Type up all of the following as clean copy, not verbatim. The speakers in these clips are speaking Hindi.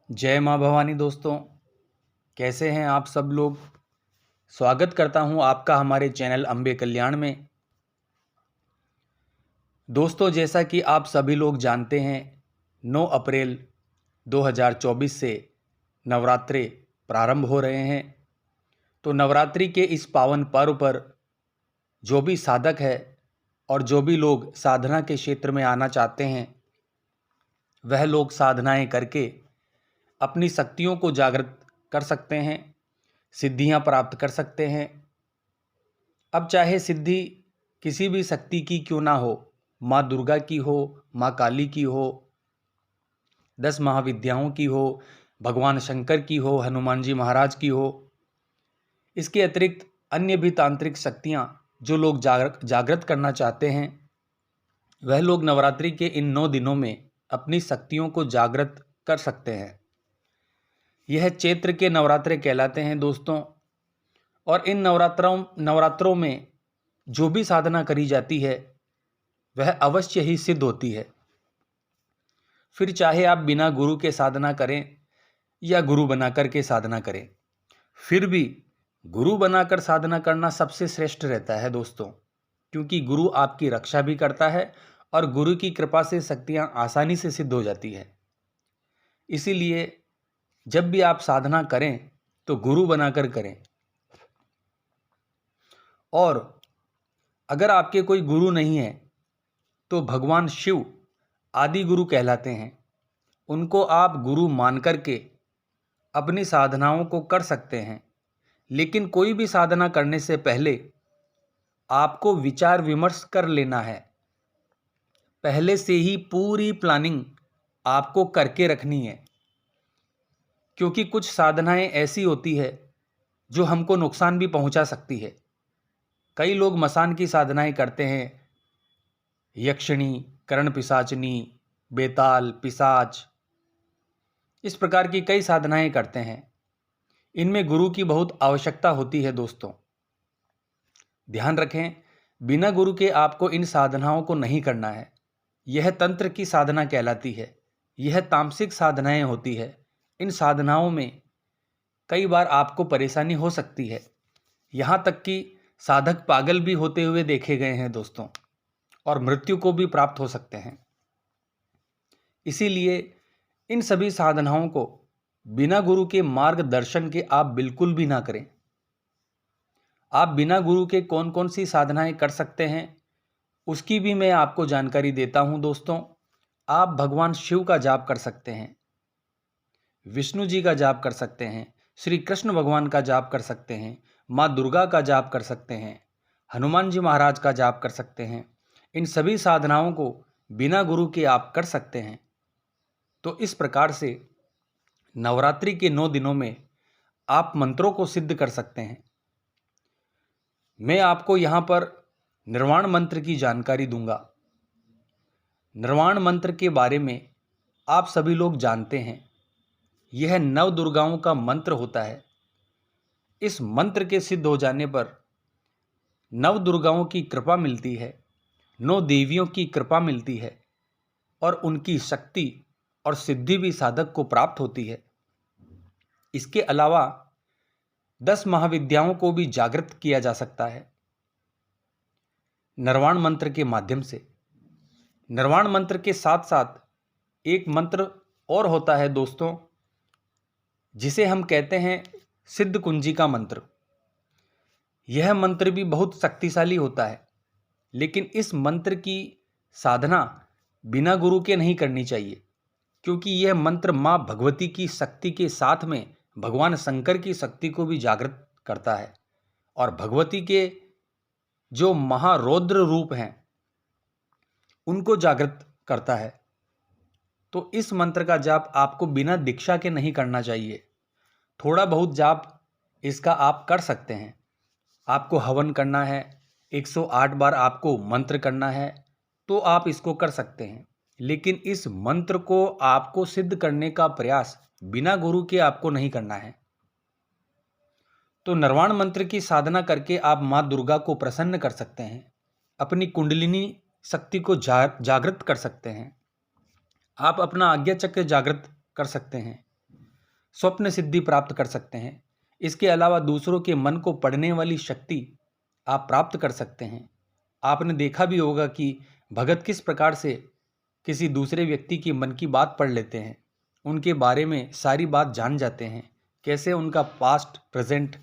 जय माँ भवानी दोस्तों, कैसे हैं आप सब लोग। स्वागत करता हूं आपका हमारे चैनल अम्बे कल्याण में। दोस्तों, जैसा कि आप सभी लोग जानते हैं, 9 अप्रैल 2024 से नवरात्रे प्रारंभ हो रहे हैं। तो नवरात्रि के इस पावन पर्व पर जो भी साधक है और जो भी लोग साधना के क्षेत्र में आना चाहते हैं, वह लोग साधनाएं करके अपनी शक्तियों को जागृत कर सकते हैं, सिद्धियां प्राप्त कर सकते हैं। अब चाहे सिद्धि किसी भी शक्ति की क्यों ना हो, माँ दुर्गा की हो, माँ काली की हो, 10 महाविद्याओं की हो, भगवान शंकर की हो, हनुमान जी महाराज की हो। इसके अतिरिक्त अन्य भी तांत्रिक शक्तियाँ जो लोग जागृत करना चाहते हैं, वह लोग नवरात्रि के इन 9 दिनों में अपनी शक्तियों को जागृत कर सकते हैं। यह चैत्र के नवरात्रे कहलाते हैं दोस्तों। और इन नवरात्रों में जो भी साधना करी जाती है वह अवश्य ही सिद्ध होती है। फिर चाहे आप बिना गुरु के साधना करें या गुरु बनाकर के साधना करें, फिर भी गुरु बनाकर साधना करना सबसे श्रेष्ठ रहता है दोस्तों, क्योंकि गुरु आपकी रक्षा भी करता है और गुरु की कृपा से शक्तियां आसानी से सिद्ध हो जाती है। इसीलिए जब भी आप साधना करें तो गुरु बनाकर करें। और अगर आपके कोई गुरु नहीं है तो भगवान शिव आदि गुरु कहलाते हैं, उनको आप गुरु मान करके अपनी साधनाओं को कर सकते हैं। लेकिन कोई भी साधना करने से पहले आपको विचार विमर्श कर लेना है। पहले से ही पूरी प्लानिंग आपको करके रखनी है, क्योंकि कुछ साधनाएं ऐसी होती है जो हमको नुकसान भी पहुंचा सकती है। कई लोग मसान की साधनाएं करते हैं, यक्षिणी, कर्ण पिशाचनी, बेताल, पिशाच, इस प्रकार की कई साधनाएं करते हैं। इनमें गुरु की बहुत आवश्यकता होती है दोस्तों। ध्यान रखें, बिना गुरु के आपको इन साधनाओं को नहीं करना है। यह तंत्र की साधना कहलाती है, यह तामसिक साधनाएं होती है। इन साधनाओं में कई बार आपको परेशानी हो सकती है, यहाँ तक कि साधक पागल भी होते हुए देखे गए हैं दोस्तों, और मृत्यु को भी प्राप्त हो सकते हैं। इसीलिए इन सभी साधनाओं को बिना गुरु के मार्गदर्शन के आप बिल्कुल भी ना करें। आप बिना गुरु के कौन कौन सी साधनाएं कर सकते हैं उसकी भी मैं आपको जानकारी देता हूं दोस्तों। आप भगवान शिव का जाप कर सकते हैं, विष्णु जी का जाप कर सकते हैं, श्री कृष्ण भगवान का जाप कर सकते हैं, माँ दुर्गा का जाप कर सकते हैं, हनुमान जी महाराज का जाप कर सकते हैं। इन सभी साधनाओं को बिना गुरु के आप कर सकते हैं। तो इस प्रकार से नवरात्रि के 9 दिनों में आप मंत्रों को सिद्ध कर सकते हैं। मैं आपको यहाँ पर निर्वाण मंत्र की जानकारी दूंगा। निर्वाण मंत्र के बारे में आप सभी लोग जानते हैं, यह 9 दुर्गाओं का मंत्र होता है। इस मंत्र के सिद्ध हो जाने पर 9 दुर्गाओं की कृपा मिलती है, 9 देवियों की कृपा मिलती है, और उनकी शक्ति और सिद्धि भी साधक को प्राप्त होती है। इसके अलावा 10 महाविद्याओं को भी जागृत किया जा सकता है निर्वाण मंत्र के माध्यम से। निर्वाण मंत्र के साथ साथ एक मंत्र और होता है दोस्तों, जिसे हम कहते हैं सिद्ध कुंजी का मंत्र। यह मंत्र भी बहुत शक्तिशाली होता है, लेकिन इस मंत्र की साधना बिना गुरु के नहीं करनी चाहिए, क्योंकि यह मंत्र माँ भगवती की शक्ति के साथ में भगवान शंकर की शक्ति को भी जागृत करता है, और भगवती के जो महारौद्र रूप हैं उनको जागृत करता है। तो इस मंत्र का जाप आपको बिना दीक्षा के नहीं करना चाहिए। थोड़ा बहुत जाप इसका आप कर सकते हैं। आपको हवन करना है, 108 बार आपको मंत्र करना है, तो आप इसको कर सकते हैं। लेकिन इस मंत्र को आपको सिद्ध करने का प्रयास बिना गुरु के आपको नहीं करना है। तो निर्वाण मंत्र की साधना करके आप माँ दुर्गा को प्रसन्न कर सकते हैं, अपनी कुंडलिनी शक्ति को जागृत कर सकते हैं, आप अपना आज्ञा चक्र जागृत कर सकते हैं। स्वप्न सिद्धि प्राप्त कर सकते हैं। इसके अलावा दूसरों के मन को पढ़ने वाली शक्ति आप प्राप्त कर सकते हैं। आपने देखा भी होगा कि भगत किस प्रकार से किसी दूसरे व्यक्ति की मन की बात पढ़ लेते हैं, उनके बारे में सारी बात जान जाते हैं, कैसे उनका पास्ट प्रेजेंट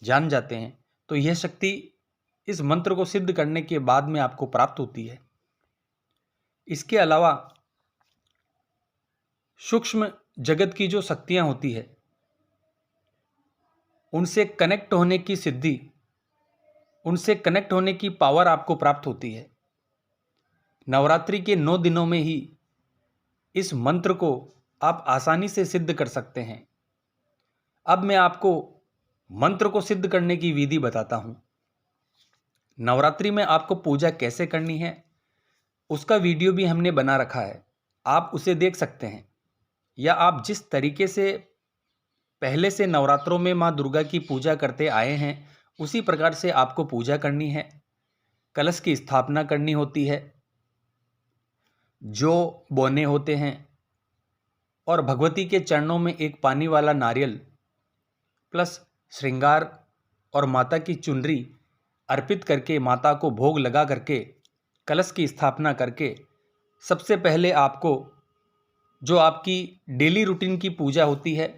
जान जाते हैं। तो यह शक्ति इस मंत्र को सिद्ध करने के बाद में आपको प्राप्त होती है। इसके अलावा सूक्ष्म जगत की जो शक्तियां होती है, उनसे कनेक्ट होने की सिद्धि, उनसे कनेक्ट होने की पावर आपको प्राप्त होती है। नवरात्रि के 9 दिनों में ही इस मंत्र को आप आसानी से सिद्ध कर सकते हैं। अब मैं आपको मंत्र को सिद्ध करने की विधि बताता हूं। नवरात्रि में आपको पूजा कैसे करनी है उसका वीडियो भी हमने बना रखा है, आप उसे देख सकते हैं। या आप जिस तरीके से पहले से नवरात्रों में माँ दुर्गा की पूजा करते आए हैं उसी प्रकार से आपको पूजा करनी है। कलश की स्थापना करनी होती है, जो बोने होते हैं, और भगवती के चरणों में एक पानी वाला नारियल प्लस श्रृंगार और माता की चुनरी अर्पित करके माता को भोग लगा करके कलश की स्थापना करके सबसे पहले आपको जो आपकी डेली रूटीन की पूजा होती है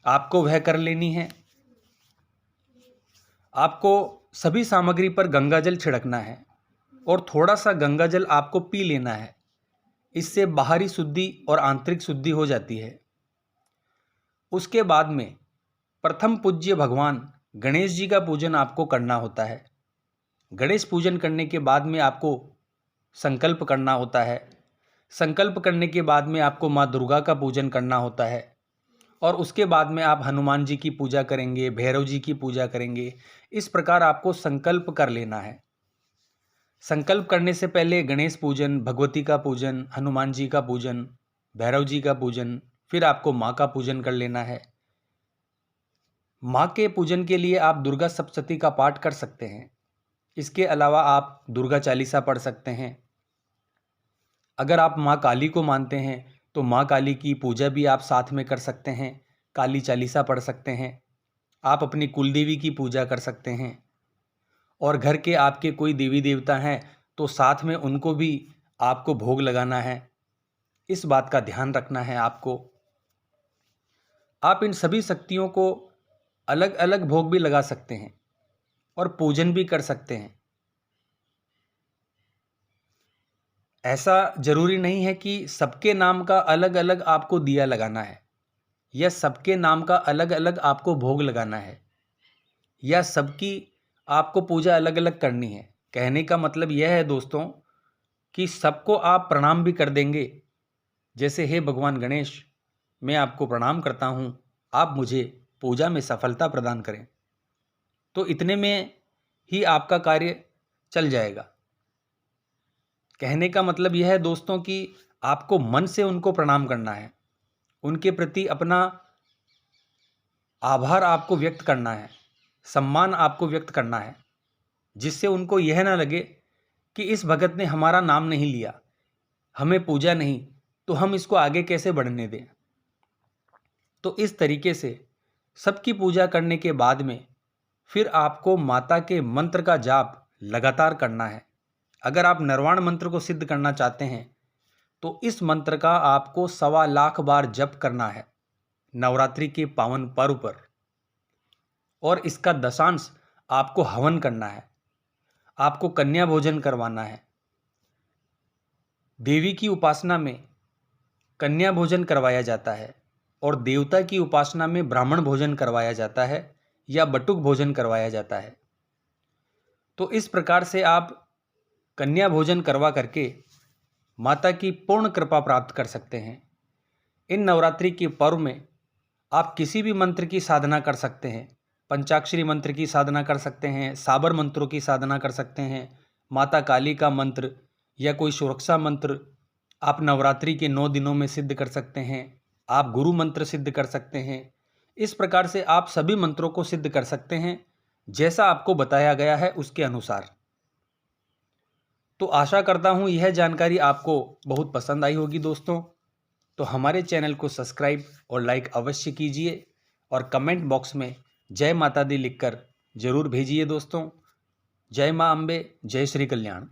आपको वह कर लेनी है। आपको सभी सामग्री पर गंगाजल छिड़कना है और थोड़ा सा गंगाजल आपको पी लेना है। इससे बाहरी शुद्धि और आंतरिक शुद्धि हो जाती है। उसके बाद में प्रथम पूज्य भगवान गणेश जी का पूजन आपको करना होता है। गणेश पूजन करने के बाद में आपको संकल्प करना होता है। संकल्प करने के बाद में आपको माँ दुर्गा का पूजन करना होता है और उसके बाद में आप हनुमान जी की पूजा करेंगे, भैरव जी की पूजा करेंगे। इस प्रकार आपको संकल्प कर लेना है। संकल्प करने से पहले गणेश पूजन, भगवती का पूजन, हनुमान जी का पूजन, भैरव जी का पूजन, फिर आपको माँ का पूजन कर लेना है। माँ के पूजन के लिए आप दुर्गा सप्तशती का पाठ कर सकते हैं। इसके अलावा आप दुर्गा चालीसा पढ़ सकते हैं। अगर आप माँ काली को मानते हैं तो माँ काली की पूजा भी आप साथ में कर सकते हैं, काली चालीसा पढ़ सकते हैं। आप अपनी कुलदेवी की पूजा कर सकते हैं और घर के आपके कोई देवी देवता हैं तो साथ में उनको भी आपको भोग लगाना है। इस बात का ध्यान रखना है आपको। आप इन सभी शक्तियों को अलग अलग भोग भी लगा सकते हैं और पूजन भी कर सकते हैं। ऐसा जरूरी नहीं है कि सबके नाम का अलग अलग आपको दिया लगाना है या सबके नाम का अलग अलग आपको भोग लगाना है या सबकी आपको पूजा अलग अलग करनी है। कहने का मतलब यह है दोस्तों कि सबको आप प्रणाम भी कर देंगे, जैसे हे भगवान गणेश, मैं आपको प्रणाम करता हूँ, आप मुझे पूजा में सफलता प्रदान करें, तो इतने में ही आपका कार्य चल जाएगा। कहने का मतलब यह है दोस्तों कि आपको मन से उनको प्रणाम करना है, उनके प्रति अपना आभार आपको व्यक्त करना है, सम्मान आपको व्यक्त करना है, जिससे उनको यह ना लगे कि इस भगत ने हमारा नाम नहीं लिया, हमें पूजा नहीं, तो हम इसको आगे कैसे बढ़ने दें। तो इस तरीके से सबकी पूजा करने के बाद में फिर आपको माता के मंत्र का जाप लगातार करना है। अगर आप निर्वाण मंत्र को सिद्ध करना चाहते हैं तो इस मंत्र का आपको 1.25 लाख बार जप करना है नवरात्रि के पावन पर्व पर, और इसका दशांश आपको हवन करना है। आपको कन्या भोजन करवाना है। देवी की उपासना में कन्या भोजन करवाया जाता है और देवता की उपासना में ब्राह्मण भोजन करवाया जाता है या बटुक भोजन करवाया जाता है। तो इस प्रकार से आप कन्या भोजन करवा करके माता की पूर्ण कृपा प्राप्त कर सकते हैं। इन नवरात्रि के पर्व में आप किसी भी मंत्र की साधना कर सकते हैं। पंचाक्षरी मंत्र की साधना कर सकते हैं, साबर मंत्रों की साधना कर सकते हैं, माता काली का मंत्र या कोई सुरक्षा मंत्र आप नवरात्रि के 9 दिनों में सिद्ध कर सकते हैं। आप गुरु मंत्र सिद्ध कर सकते हैं। इस प्रकार से आप सभी मंत्रों को सिद्ध कर सकते हैं जैसा आपको बताया गया है उसके अनुसार। तो आशा करता हूँ यह जानकारी आपको बहुत पसंद आई होगी दोस्तों। तो हमारे चैनल को सब्सक्राइब और लाइक अवश्य कीजिए और कमेंट बॉक्स में जय माता दी लिखकर ज़रूर भेजिए दोस्तों। जय माँ अम्बे, जय श्री कल्याण।